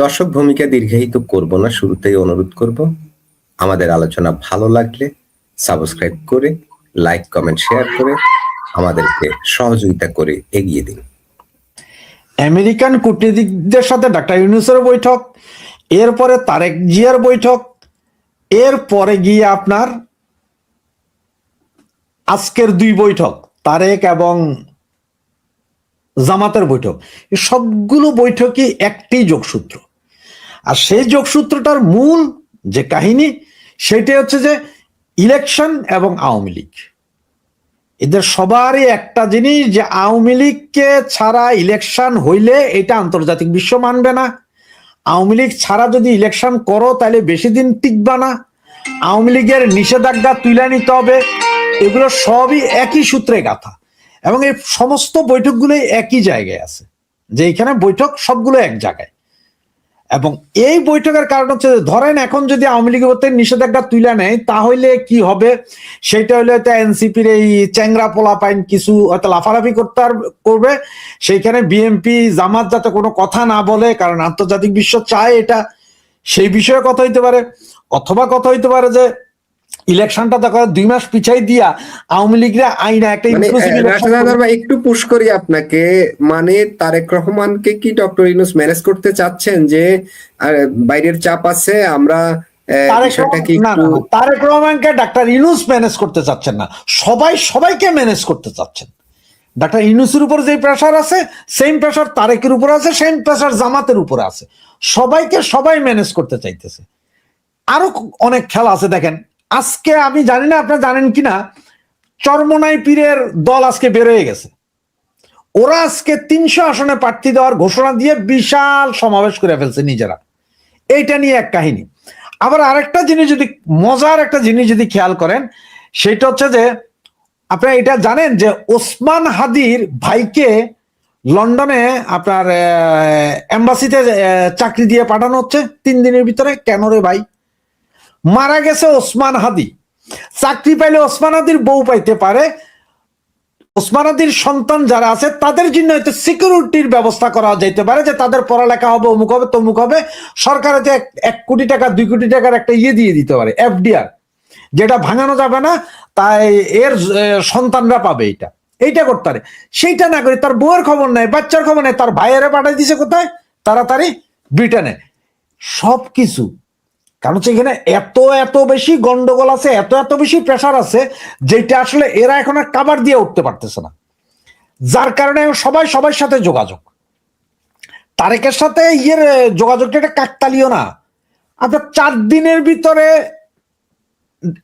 দর্শক ভূমিকা দীর্ঘায়িত করব না, শুরুতেই অনুরোধ করব আমাদের আলোচনা ভালো লাগলে সাবস্ক্রাইব করে লাইক কমেন্ট শেয়ার করে আমাদেরকে সহযোগিতা করে এগিয়ে দিন। আমেরিকান কূটনীতিকদের সাথে ডাক্তার ইউনূসের বৈঠক, এরপরে তারেক জিয়ার বৈঠক, এরপরে গিয়ে আপনার আজকের দুই বৈঠক তারেক এবং জামাতের বৈঠক, সবগুলো বৈঠকই একটি যোগসূত্র। আর সেই যোগসূত্রটার মূল যে কাহিনী সেটা হচ্ছে যে ইলেকশন এবং আওয়ামী লীগ, এদের সবারই একটা জিনিস যে আওয়ামী লীগকে ছাড়া ইলেকশন হইলে এটা আন্তর্জাতিক বিশ্ব মানবে না। আওয়ামী লীগ ছাড়া যদি ইলেকশন করো তাহলে বেশি দিন টিকবা না। আওয়ামী লীগের নিষেধাজ্ঞা তুলে নিতে হবে। এগুলো সবই একই সূত্রে গাথা এবং এই সমস্ত বৈঠকগুলোই একই জায়গায় আছে, যে এখানে বৈঠক সবগুলো এক জায়গায়। এবং এই বৈঠকের কারণ হচ্ছে ধরেন এখন যদি আওয়ামী লীগের নিষেধাজ্ঞা তুলে নেয় তাহলে কি হবে, সেটা হলে হয়তো এনসিপির এই চ্যাংরা পোলাপাইন কিছু হয়তো লাফালাফি করবে। সেইখানে বিএনপি জামাত যাতে কোনো কথা না বলে, কারণ আন্তর্জাতিক বিশ্ব চায় এটা, সেই বিষয়ে কথা হইতে পারে। অথবা কথা হইতে পারে যে ইলেকশনটা দেখো 2 মাস পিছাই দিয়া আওয়ামী লীগরা আইনা একটা একটু পুশ করি আপনাকে, মানে তারেক রহমানকে কি ডক্টর ইউনূস ম্যানেজ করতে চাচ্ছেন যে বাইরের চাপ আছে, আমরা তারেক রহমানকে ডাক্তার ইউনূস ম্যানেজ করতে চাচ্ছেন না, সবাইকে ম্যানেজ করতে চাচ্ছেন। ডাক্তার ইউনূসের উপর যে প্রেসার আছে সেম প্রেসার তারেকের উপর আছে, সেম প্রেসার জামাতের উপর আছে। সবাই ম্যানেজ করতে চাইতেছে। আরো অনেক খেলা আছে। দেখেন আজকে আমি জানি না আপনারা জানেন কিনা, চরমোনাই পীরের দল আজকে বের হয়ে গেছে। ওরা আজকে 300 আসনে প্রার্থী দেওয়ার ঘোষণা দিয়ে বিশাল সমাবেশ করে ফেলছে নিজেরা। এইটা নিয়ে এক কাহিনী। আবার আরেকটা জিনিস যদি মজার একটা জিনিস যদি খেয়াল করেন, সেটা হচ্ছে যে আপনারা এটা জানেন যে ওসমান হাদির ভাইকে লন্ডনে আপনার এম্বাসিতে চাকরি দিয়ে পাঠানো হচ্ছে 3 দিনের ভিতরে। কেন রে ভাই? মারা গেছে ওসমান হাদি, চাকরি পাইলে ওসমান হাদির বউ পাইতে পারে। ওসমান হাদির সন্তান যারা আছে তাদের জন্য হয়তো সিকিউরিটির ব্যবস্থা করা যেতে পারে, যে তাদের পড়ালেখা হবে, অমুক হবে তমুক হবে। সরকার হয়তো 1 কোটি টাকা 2 কোটি টাকার একটা দিয়ে দিতে পারে, এফডিআর, যেটা ভাঙানো যাবে না, তাই এর সন্তানরা পাবে। এইটা করতে পারে। সেইটা না করে তার বউয়ের খবর নেই, বাচ্চার খবর নেই, তার ভাইয়েরা পাঠাই দিছে কোথায়? তাড়াতাড়ি ব্রিটেনে। সবকিছু কারণ হচ্ছে এখানে এত বেশি গন্ডগোল আছে, এত বেশি প্রেসার আছে, যেটা আসলে এরা এখন আর কাবার দিয়ে উঠতে পারতেছে না। যার কারণে সবার সাথে যোগাযোগ, তারেকের সাথে যোগাযোগটা এটা কাকতালীয় না। আপনার 4 দিনের ভিতরে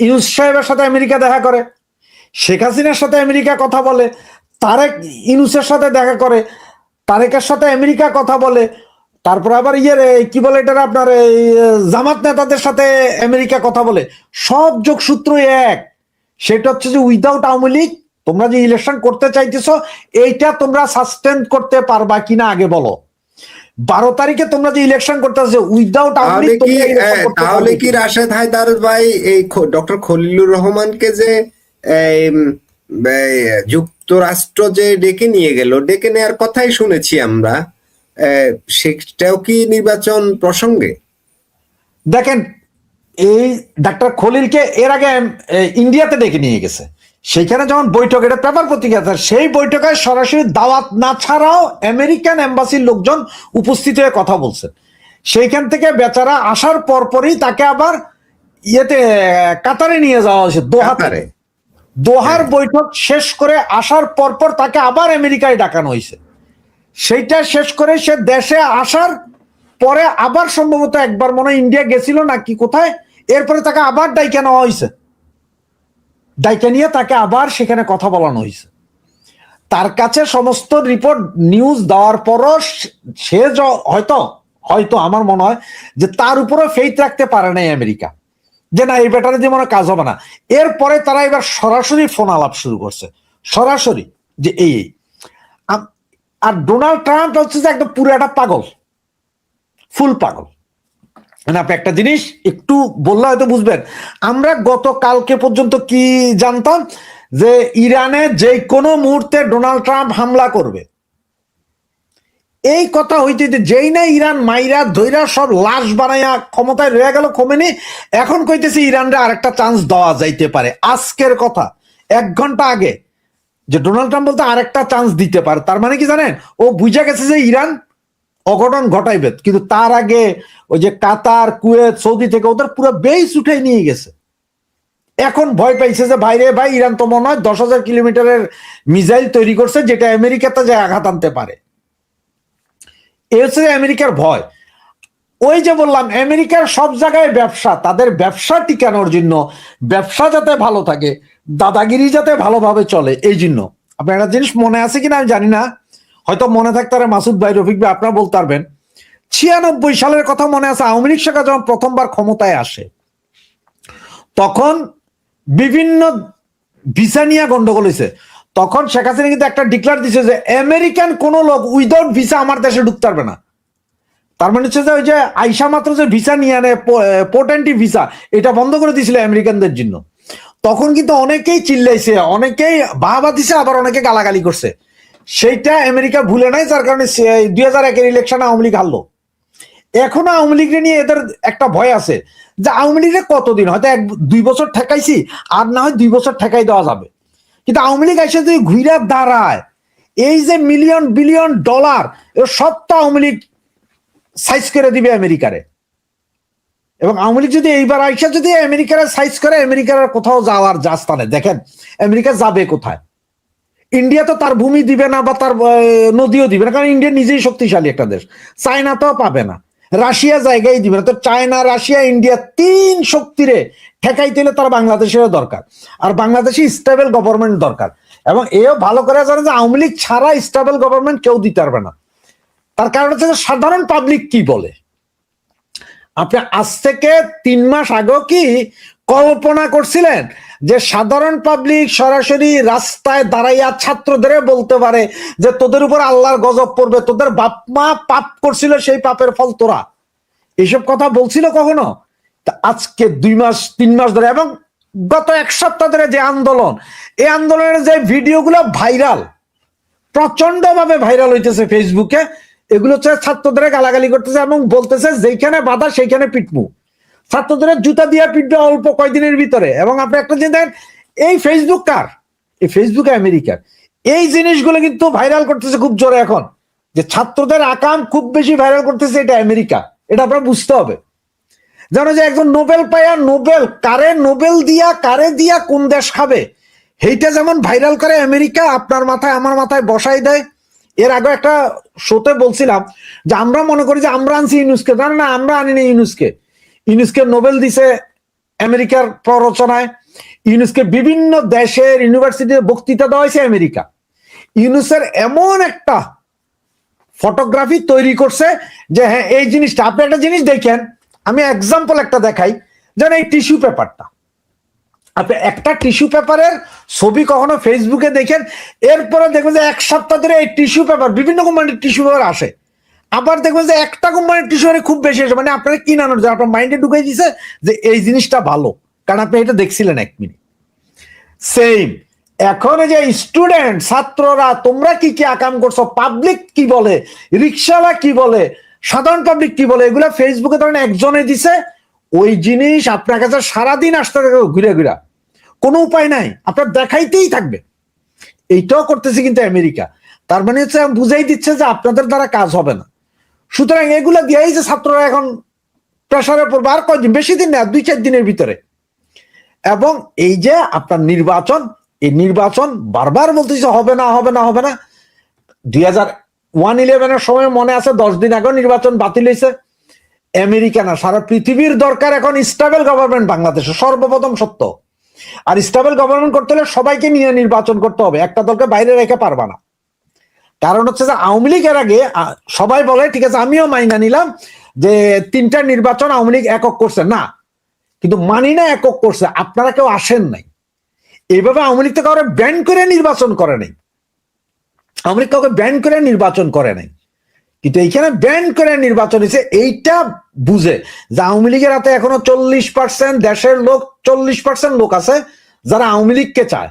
ইউনূস সাহেবের সাথে আমেরিকা দেখা করে, শেখ হাসিনার সাথে আমেরিকা কথা বলে, তারেক ইউনূসের সাথে দেখা করে, তারেকের সাথে আমেরিকা কথা বলে, তারপর আবার কি বলে এটা আপনার জামাত নেতাদের সাথে আমেরিকা কথা বলে। সব যোগসূত্র এক, সেটা হচ্ছে যে উইদাউট আওয়ামী লীগ তোমরা যে ইলেকশন করতে চাইতেছো এইটা তোমরা সাসটেন করতে পারবা কিনা আগে বলো। 12 তারিখে তোমরা যে ইলেকশন করতেছো উইদাউট আওয়ামী লীগ, তাহলে কি রাশেদ হায়দার ভাই এই ডক্টর খলিলুর রহমানকে যে যুক্তরাষ্ট্র যে ডেকে নিয়ে গেল, ডেকে নেওয়ার কথাই শুনেছি আমরা, সেটাও কি নির্বাচন প্রসঙ্গে? দেখেন এই ডাক্তার খলিলকে এর আগে ইন্ডিয়াতে ডেকে নিয়ে গেছে, সেইখানে যখন বৈঠক, এটা পেপার পত্রিকা, সেই বৈঠকে সরাসরি দাওয়াত না ছাড়াও আমেরিকান এম্বাসির লোকজন উপস্থিত হয়ে কথা বলছেন। সেইখান থেকে বেচারা আসার পরপরই তাকে আবার কাতারে নিয়ে যাওয়া হয়েছে, দোহার বৈঠক শেষ করে আসার পরপর তাকে আবার আমেরিকায় ডাকানো হয়েছে। সেইটা শেষ করে সে দেশে আসার পরে আবার সম্ভবত একবার মনে হয় ইন্ডিয়া গেছিল নাকি কোথায়, এরপরে তাকে আবার ডাইকা নেওয়া হয়েছে, ডাইকা নিয়ে তাকে আবার সেখানে কথা বলানো হয়েছে। তার কাছে সমস্ত রিপোর্ট নিউজ দেওয়ার পরও সে হয়তো আমার মনে হয় যে তার উপরে ফেইথ রাখতে পারে নাই আমেরিকা, যে না এই ব্যাটারে দিয়ে মনে কাজ হবে না। এরপরে তারা এবার সরাসরি ফোন আলাপ শুরু করছে, সরাসরি যে এই। আর ডোনাল্ড ট্রাম্প হচ্ছে যে একদম পুরো একটা পাগল, ফুল পাগল। মানে আপনি একটা জিনিস একটু বললে হয়তো বুঝবেন। আমরা গতকালকে পর্যন্ত কি জানতাম যে ইরানে যে কোনো মুহূর্তে ডোনাল্ড ট্রাম্প হামলা করবে। এই কথা হইতে যেই না ইরান মাইরা ধৈরা সব লাশ বানাইয়া ক্ষমতায় রয়ে গেল খোমেনি, এখন কইতেছে ইরানরে আরেকটা চান্স দেওয়া যাইতে পারে। আজকের কথা 1 ঘন্টা আগে যে ডোনাল্ড ট্রাম্প বলতে আরেকটা চান্স দিতে পারে, তার মানে কি জানেন, ও বুঝা গেছে যে ইরান অঘটন ঘটাইবে। কিন্তু তার আগে ওই যে কাতার, কুয়েত, সৌদি থেকে ওদের পুরো বেস উঠে নিয়ে গেছে। এখন ভয় পাইছে যে ভাই রে ভাই, ইরান তো মনে হয় 10,000 কিলোমিটারের মিসাইল তৈরি করছে যেটা আমেরিকাতে যায় আঘাত আনতে পারে। এ হচ্ছে আমেরিকার ভয়। ওই যে বললাম আমেরিকার সব জায়গায় ব্যবসা, তাদের ব্যবসা টিকানোর জন্য, ব্যবসা যাতে ভালো থাকে, দাদাগিরি যাতে ভালোভাবে চলে, এই জন্য। আপনার একটা জিনিস মনে আছে কিনা আমি জানি না, হয়তো মনে থাকতে পারে, মাসুদ ভাই, রফিক ভাই আপনারা বলতে পারবেন। 96 সালের কথা মনে আছে, আওয়ামী লীগ সরকার যখন প্রথমবার ক্ষমতায় আসে, তখন বিভিন্ন ভিসা নিয়ে গন্ডগোল হয়েছে। তখন শেখ হাসিনা কিন্তু একটা ডিক্লার দিচ্ছে যে আমেরিকান কোন লোক উইদাউট ভিসা আমার দেশে ঢুকতে পারবে না। তার মানে হচ্ছে যে ওই যে আইসা মাত্র যে ভিসা নিয়ে আনে, পোর্টেন্টি ভিসা, এটা বন্ধ করে দিয়েছিল আমেরিকানদের জন্য। তখন কিন্তু অনেকেই চিল্লাইছে, অনেকেই বাহাবা দিছে, আবার অনেকে গালাগালি করছে। সেইটা আমেরিকা ভুলে নাই, যার কারণে 2001-এর ইলেকশনে আওয়ামী লীগ হারলো। এখনো আওয়ামী লীগের নিয়ে এদের একটা ভয় আছে যে আওয়ামী লীগের কতদিন, হয়তো 1-2 বছর ঠেকাইছি, আর না হয় 2 বছর ঠেকাই দেওয়া যাবে। কিন্তু আওয়ামী লীগ এসে যদি ঘুরে দাঁড়ায়, এই যে মিলিয়ন বিলিয়ন ডলার, সব তো আওয়ামী লীগ সাইজ করে দিবে আমেরিকারে। এবং আওয়ামী লীগ যদি এইবার আইসা যদি আমেরিকার সাইজ করে, আমেরিকার কোথাও যাওয়ার জাস্তানে দেখেন আমেরিকা যাবে কোথায়। ইন্ডিয়া তো তার ভূমি দিবে না বা তার নদীও দিবে না, কারণ ইন্ডিয়া নিজেই শক্তিশালী একটা দেশ। চায়না তো পাবে না, রাশিয়া জায়গায় দিবে না। তো চায়না, রাশিয়া, ইন্ডিয়া 3 শক্তিরে ঠেকাইতে হলে তার বাংলাদেশেরও দরকার, আর বাংলাদেশে স্টেবল গভর্নমেন্ট দরকার। এবং এও ভালো করে জানে যে আওয়ামী লীগ ছাড়া স্টেবল গভর্নমেন্ট কেউ দিতে পারবে না। তার কারণ হচ্ছে সাধারণ পাবলিক কি বলে। আপনি আজ থেকে 3 মাস আগেও কি কল্পনা করছিলেন যে সাধারণ পাবলিক সরাসরি রাস্তায় দাঁড়াইয়া ছাত্রদের বলতে পারে যে তোদের উপর আল্লাহর গজব পড়বে, তোদের বাপ মা পাপ করছিল, সেই পাপের ফল তোরা? এইসব কথা বলছিল কখনো? আজকে 2 মাস 3 মাস ধরে এবং গত 1 সপ্তাহ ধরে যে আন্দোলন, এই আন্দোলনের যে ভিডিওগুলো ভাইরাল, প্রচন্ড ভাবে ভাইরাল হইতেছে ফেসবুকে, এগুলো হচ্ছে ছাত্রদের গালাগালি করতেছে এবং বলতেছে যেখানে বাধা সেইখানে পিটমু, ছাত্রদের জুতা দিয়ে পিটবে অল্প কয়েকদিনের ভিতরে। এবং আপনি একটা জিনিস দেখেন, এই ফেসবুক কার? এই ফেসবুকে আমেরিকার। এই জিনিসগুলো কিন্তু ভাইরাল করতেছে খুব জোরে এখন, যে ছাত্রদের আকাম খুব বেশি ভাইরাল করতেছে, এটা আমেরিকা। এটা আপনার বুঝতে হবে। জানো যে একজন নোবেল পায়া, নোবেল কারে, নোবেল দিয়া কারে দিয়া কোন দেশ খাবে, সেইটা যেমন ভাইরাল করে আমেরিকা, আপনার মাথায় আমার মাথায় বসাই দেয়। এর আগে একটা শোতে বলছিলাম যে আমরা মনে করি যে আমরা আনছি ইউনুসকে, না, আমরা আনিনি ইউনুসকে। ইউনুসকে নোবেল দিছে আমেরিকার প্ররোচনায়। ইউনুসকে বিভিন্ন দেশের ইউনিভার্সিটিতে বক্তৃতা দেওয়া হয়েছে আমেরিকা। ইউনুসের এমন একটা ফটোগ্রাফি তৈরি করছে যে হ্যাঁ, এই জিনিসটা আপনি একটা জিনিস দেখেন, আমি এক্সাম্পল একটা দেখাই। যেন এই টিস্যু পেপারটা, আপনি একটা টিস্যু পেপারের ছবি কখনো ফেসবুকে দেখেন, এরপরে দেখবেন যে 1 সপ্তাহ ধরে এই টিস্যু পেপার, বিভিন্ন কোম্পানির টিস্যু পেপার আসে, আবার দেখবেন যে একটা কোম্পানির টিস্যু পেপার খুব বেশি আসে। মানে আপনারা কি নানোর যে আপনার মাইন্ডে ঢুকে দিছে যে এই জিনিসটা ভালো, কারণ আপনি এটা দেখছিলেন 1 মিনিট। সেম এখন যে স্টুডেন্ট, ছাত্ররা, তোমরা কি কি আকাম করছো, পাবলিক কি বলে, রিক্সাওয়ালা কি বলে, সাধারণ পাবলিক কি বলে, এগুলা ফেসবুকে ধরেন একজনে দিছে, ওই জিনিস আপনার কাছে সারাদিন আসতে থাকবে ঘুরে ঘুরে, কোনো উপায় নাই, আপনার দেখাইতেই থাকবে। এইটাও করতেছে কিন্তু আমেরিকা। তার মানে হচ্ছে বুঝাই দিচ্ছে যে আপনাদের দ্বারা কাজ হবে না। সুতরাং এগুলা দিয়েই যে ছাত্ররা এখন প্রেসারে পড়বে, আর কয়দিন, বেশি দিন না, 2-4 দিনের ভিতরে। এবং এই যে আপনার নির্বাচন, এই নির্বাচন বারবার বলতেছে হবে না, হবে না, হবে না। 2001-11-এর সময় মনে আছে 10 দিন আগে নির্বাচন বাতিল হয়েছে। আমেরিকা না, সারা পৃথিবীর দরকার এখন স্টেবল গভর্নমেন্ট বাংলাদেশে, সর্বপ্রথম সত্য। আর স্টেবল গভর্নমেন্ট করতে হলে সবাইকে নিয়ে নির্বাচন করতে হবে, একটা দলকে বাইরে রেখে পারবা না। কারণ হচ্ছে যে আওয়ামী লীগের আগে সবাই বলে ঠিক আছে, আমিও মাইনা নিলাম যে 3টা নির্বাচন আওয়ামী লীগ একক করছে না, কিন্তু মানি না একক করছে, আপনারা কেউ আসেন নাই। এইভাবে আওয়ামী লীগ তো কাউকে ব্যান করে নির্বাচন করে নাই, আওয়ামী লীগ কাউকে ব্যান করে নির্বাচন করে নাই, কিন্তু এইখানে ব্যান করে নির্বাচন হয়েছে। এইটা বুঝে যে আওয়ামী লীগের হাতে এখনো 40% দেশের লোক, 40% লোক আছে যারা আওয়ামী লীগকে চায়।